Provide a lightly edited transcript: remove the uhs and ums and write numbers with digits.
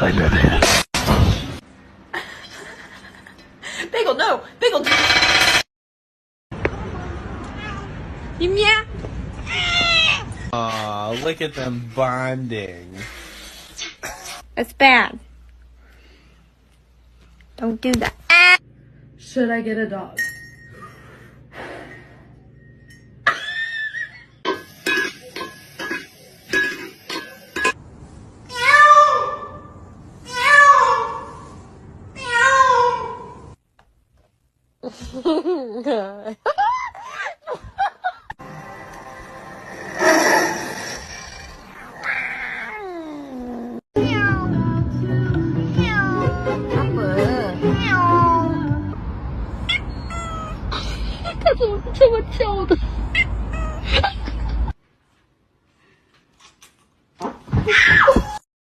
I bet it. Bagel, no! Bagel! Yeah. Aw, look at them bonding. It's bad. Don't do that. Should I get a dog?它怎么这么叫的？